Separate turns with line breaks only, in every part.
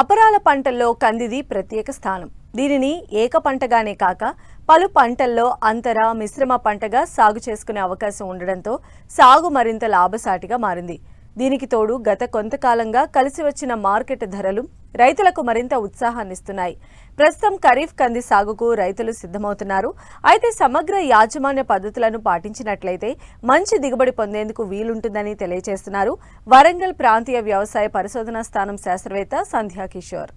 అపరాల పంటల్లో కందిది ప్రత్యేక స్థానం. దీనిని ఏక పంటగానే కాక పలు పంటల్లో అంతర మిశ్రమ పంటగా సాగు చేసుకునే అవకాశం ఉండడంతో సాగు మరింత లాభసాటిగా మారింది. దీనికి తోడు గత కొంతకాలంగా కలిసి వచ్చిన మార్కెట్ ధరలు రైతులకు మరింత ఉత్సాహాన్నిస్తున్నాయి. ప్రస్తుతం ఖరీఫ్ కంది సాగుకు రైతులు సిద్ధమవుతున్నారు. అయితే సమగ్ర యాజమాన్య పద్ధతులను పాటించినట్లయితే మంచి దిగుబడి పొందేందుకు వీలుంటుందని తెలియజేస్తున్నారు వరంగల్ ప్రాంతీయ వ్యవసాయ పరిశోధనా స్థానం శాస్త్రవేత్త సంధ్యా కిషోర్.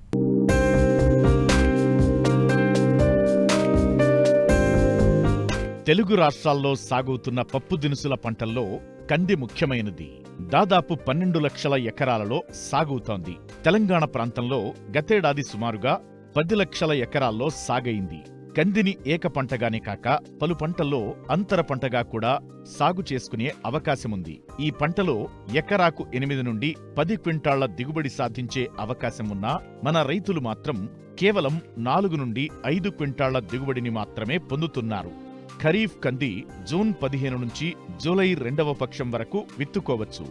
తెలుగు రాష్ట్రాల్లో సాగుతున్న పప్పు దినుసుల పంటల్లో కంది ముఖ్యమైనది. దాదాపు 12 లక్షల ఎకరాలలో సాగుతోంది. తెలంగాణ ప్రాంతంలో గతేడాది సుమారుగా 10 లక్షల ఎకరాల్లో సాగైంది. కందిని ఏక పంటగానే కాక పలు పంటల్లో అంతర పంటగా కూడా సాగు చేసుకునే అవకాశముంది. ఈ పంటలో ఎకరాకు 8 నుండి 10 క్వింటాళ్ల దిగుబడి సాధించే అవకాశం ఉన్నా మన రైతులు మాత్రం కేవలం 4 నుండి 5 క్వింటాళ్ల దిగుబడిని మాత్రమే పొందుతున్నారు. ఖరీఫ్ కంది జూన్ 15 నుంచి జూలై 2వ పక్షం వరకు విత్తుకోవచ్చు.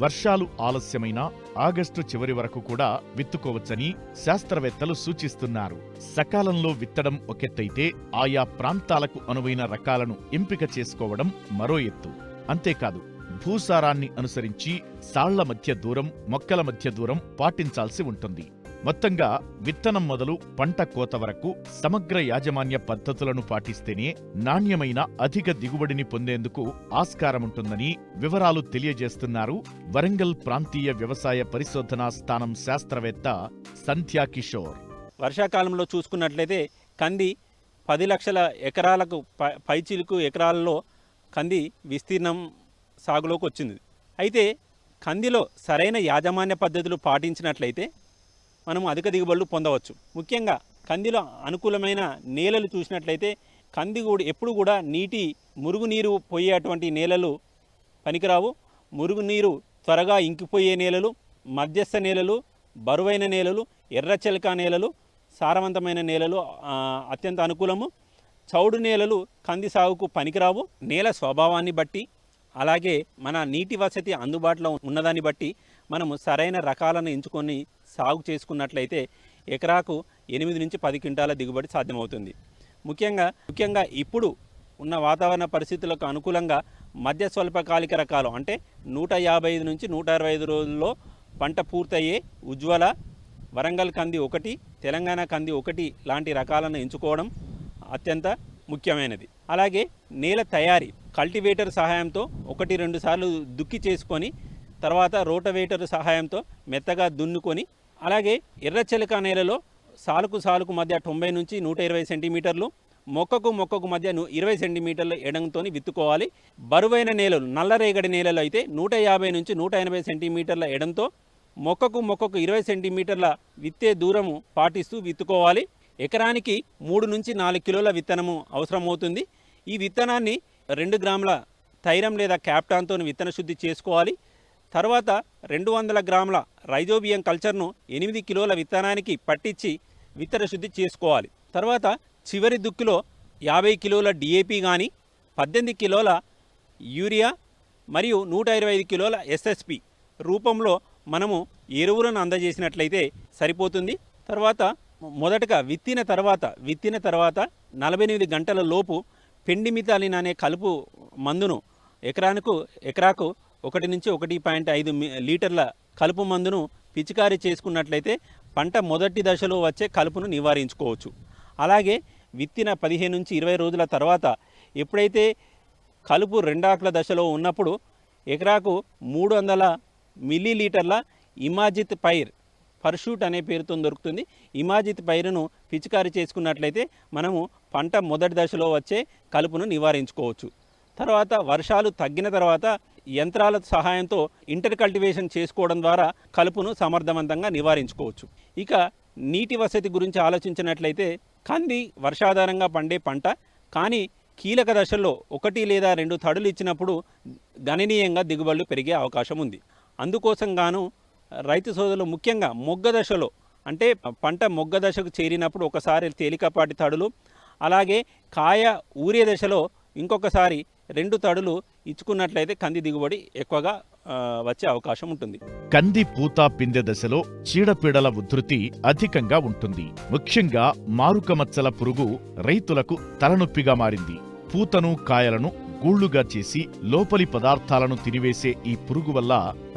వర్షాలు ఆలస్యమైన ఆగస్టు చివరి వరకు కూడా విత్తుకోవచ్చని శాస్త్రవేత్తలు సూచిస్తున్నారు. సకాలంలో విత్తడం ఒకెత్తైతే ఆయా ప్రాంతాలకు అనువైన రకాలను ఎంపిక చేసుకోవడం మరో ఎత్తు. అంతేకాదు, భూసారాన్ని అనుసరించి సాళ్ల మధ్య దూరం, మొక్కల మధ్య దూరం పాటించాల్సి ఉంటుంది. మొత్తంగా విత్తనం మొదలు పంట కోత వరకు సమగ్ర యాజమాన్య పద్ధతులను పాటిస్తేనే నాణ్యమైన అధిక దిగుబడిని పొందేందుకు ఆస్కారముంటుందని వివరాలు తెలియజేస్తున్నారు వరంగల్ ప్రాంతీయ వ్యవసాయ పరిశోధనా స్థానం శాస్త్రవేత్త సంధ్యా కిషోర్.
వర్షాకాలంలో చూసుకున్నట్లయితే కంది 10 లక్షల ఎకరాలకు పైచిలుకు ఎకరాలలో కంది విస్తీర్ణం సాగులోకి వచ్చింది. అయితే కందిలో సరైన యాజమాన్య పద్ధతులు పాటించినట్లయితే మనం అధిక దిగుబడులు పొందవచ్చు. ముఖ్యంగా కందిలో అనుకూలమైన నేలలు చూసినట్లయితే కంది కూడా ఎప్పుడు కూడా మురుగునీరు పోయేటువంటి నేలలు పనికిరావు. మురుగునీరు త్వరగా ఇంకిపోయే నేలలు, మధ్యస్థ నేలలు, బరువైన నేలలు, ఎర్రచెలక నేలలు, సారవంతమైన నేలలు అత్యంత అనుకూలము. చౌడు నేలలు కంది సాగుకు పనికిరావు. నేల స్వభావాన్ని బట్టి, అలాగే మన నీటి వసతి అందుబాటులో ఉన్నదాన్ని బట్టి మనము సరైన రకాలను ఎంచుకొని సాగు చేసుకున్నట్లయితే ఎకరాకు 8 నుంచి 10 క్వింటాల దిగుబడి సాధ్యమవుతుంది. ముఖ్యంగా ఇప్పుడు ఉన్న వాతావరణ పరిస్థితులకు అనుకూలంగా మధ్య స్వల్పకాలిక రకాలు అంటే 155 నుంచి 165 రోజుల్లో పంట పూర్తయ్యే ఉజ్వల, వరంగల్ కంది 1, తెలంగాణ కంది 1 లాంటి రకాలను ఎంచుకోవడం అత్యంత ముఖ్యమైనది. అలాగే నేల తయారీ కల్టివేటర్ సహాయంతో 1-2 సార్లు దుక్కి చేసుకొని తర్వాత రోటవేటర్ సహాయంతో మెత్తగా దున్నుకొని, అలాగే ఎర్రచెలక నేలలో సాలుకు మధ్య 90 నుంచి 120 సెంటీమీటర్లు, మొక్కకు మధ్య 20 సెంటీమీటర్ల ఎడంతో విత్తుకోవాలి. బరువైన నేలలు, నల్లరేగడి నేలలు అయితే 150 నుంచి 180 సెంటీమీటర్ల ఎడంతో మొక్కకు 20 సెంటీమీటర్ల విత్తే దూరము పాటిస్తూ విత్తుకోవాలి. ఎకరానికి 3 నుంచి 4 కిలోల విత్తనము అవసరమవుతుంది. ఈ విత్తనాన్ని 2 గ్రాముల థైరం లేదా క్యాప్టాన్తో విత్తన శుద్ధి చేసుకోవాలి. తర్వాత 200 గ్రాముల రైజోబియం కల్చర్ను 8 కిలోల విత్తనానికి పట్టించి విత్తన శుద్ధి చేసుకోవాలి. తర్వాత చివరి దుక్కిలో 50 కిలోల డిఏపి కానీ, 18 కిలోల యూరియా మరియు 125 కిలోల ఎస్ఎస్పి రూపంలో మనము ఎరువులను అందజేసినట్లయితే సరిపోతుంది. తర్వాత మొదటగా విత్తిన తర్వాత 48 గంటల లోపు పెండిమిథాలిన్ అనే కలుపు మందును ఎకరాకు 1 నుంచి 1.5 లీటర్ల కలుపు మందును పిచికారీ చేసుకున్నట్లయితే పంట మొదటి దశలో వచ్చే కలుపును నివారించుకోవచ్చు. అలాగే విత్తిన 15 నుంచి 20 రోజుల తర్వాత ఎప్పుడైతే కలుపు రెండాకుల దశలో ఉన్నప్పుడు ఎకరాకు 300 మిల్లీలీటర్ల ఇమాజిత్ పైర్ పర్షూట్ అనే పేరుతో దొరుకుతుంది. ఇమాజిత్ పైరును పిచికారీ చేసుకున్నట్లయితే మనము పంట మొదటి దశలో వచ్చే కలుపును నివారించుకోవచ్చు. తర్వాత వర్షాలు తగ్గిన తర్వాత యంత్రాల సహాయంతో ఇంటర్ కల్టివేషన్ చేసుకోవడం ద్వారా కలుపును సమర్థవంతంగా నివారించుకోవచ్చు. ఇక నీటి వసతి గురించి ఆలోచించినట్లయితే కంది వర్షాధారంగా పండే పంట, కానీ కీలక దశల్లో 1 లేదా 2 తడులు ఇచ్చినప్పుడు గణనీయంగా దిగుబడులు పెరిగే అవకాశం ఉంది. అందుకోసం గాను రైతు సోదరులు ముఖ్యంగా మొగ్గ దశలో అంటే పంట మొగ్గ దశకు చేరినప్పుడు ఒకసారి తేలికపాటి తడులు, అలాగే కాయ ఊరే దశలో ఇంకొకసారి 2 తడులు ఇచ్చుకున్నట్లయితే కంది దిగుబడి ఎక్కువగా వచ్చే అవకాశం ఉంటుంది.
కంది పూత పిందె దశలో చీడపీడల ఉధృతి అధికంగా ఉంటుంది. ముఖ్యంగా మారుక మచ్చల పురుగు రైతులకు తలనొప్పిగా మారింది. పూతను కాయలను గూళ్లుగా చేసి లోపలి పదార్థాలను తినివేసే ఈ పురుగు వల్ల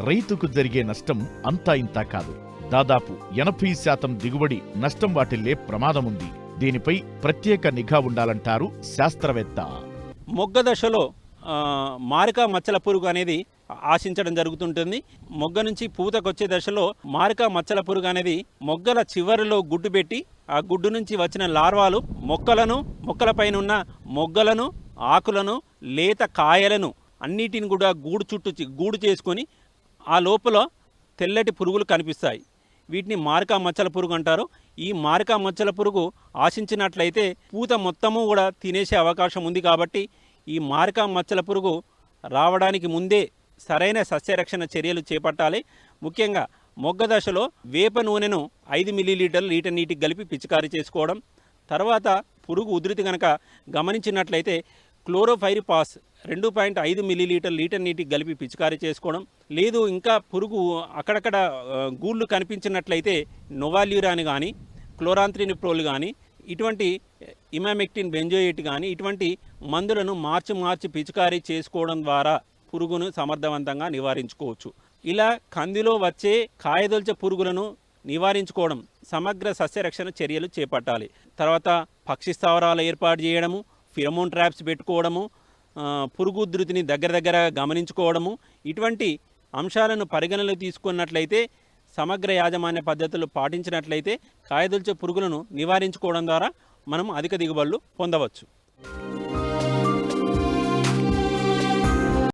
రైతుకు జరిగే నష్టం అంతా ఇంతా కాదు. దాదాపు 80% దిగుబడి నష్టం వాటిల్లే ప్రమాదముంది. దీనిపై ప్రత్యేక నిఘా ఉండాలంటారు శాస్త్రవేత్త.
మొగ్గ దశలో మారక మచ్చల పురుగు అనేది ఆశించడం జరుగుతుంటుంది. మొగ్గ నుంచి పూతకొచ్చే దశలో మారక మచ్చల పురుగు అనేది మొగ్గల చివరిలో గుడ్డు పెట్టి ఆ గుడ్డు నుంచి వచ్చిన లార్వాలు మొక్కలపైన ఉన్న మొగ్గలను, ఆకులను, లేత కాయలను అన్నిటిని కూడా గూడు చేసుకొని ఆ లోపల తెల్లటి పురుగులు కనిపిస్తాయి. వీటిని మారక మచ్చల పురుగు అంటారు. ఈ మారక మచ్చల పురుగు ఆశించినట్లయితే పూత మొత్తము కూడా తినేసే అవకాశం ఉంది. కాబట్టి ఈ మారక మచ్చల పురుగు రావడానికి ముందే సరైన సస్యరక్షణ చర్యలు చేపట్టాలి. ముఖ్యంగా మొగ్గ దశలో వేప నూనెను 5 మిల్లీలీటర్లు లీటర్ నీటికి కలిపి పిచికారీ చేసుకోవడం. తర్వాత పురుగు ఉధృతి కనుక గమనించినట్లయితే క్లోరోఫైరిపాస్ 2.5 మిల్లీలీటర్ లీటర్ నీటికి కలిపి పిచికారీ చేసుకోవడం. లేదు ఇంకా పురుగు అక్కడక్కడ గూళ్ళు కనిపించినట్లయితే నోవాల్యూరాన్ కానీ, క్లోరాంత్రినిప్రోల్ కానీ, ఇటువంటి ఇమామెక్టిన్ బెంజోయేట్ కానీ ఇటువంటి మందులను మార్చి పిచికారీ చేసుకోవడం ద్వారా పురుగును సమర్థవంతంగా నివారించుకోవచ్చు. ఇలా కందిలో వచ్చే కాయదొల్చే పురుగులను నివారించుకోవడం సమగ్ర సస్యరక్షణ చర్యలు చేపట్టాలి. తర్వాత పక్షి స్థావరాలు ఏర్పాటు చేయడము, ఫిరమోన్ ట్రాప్స్ పెట్టుకోవడము, పురుగు ఉధృతిని దగ్గర గమనించుకోవడము, ఇటువంటి అంశాలను పరిగణనలో తీసుకున్నట్లయితే సమగ్ర యాజమాన్య పద్ధతులు పాటించినట్లయితే కాయదొల్చే పురుగులను నివారించుకోవడం ద్వారా మనం అధిక దిగుబడులు పొందవచ్చు.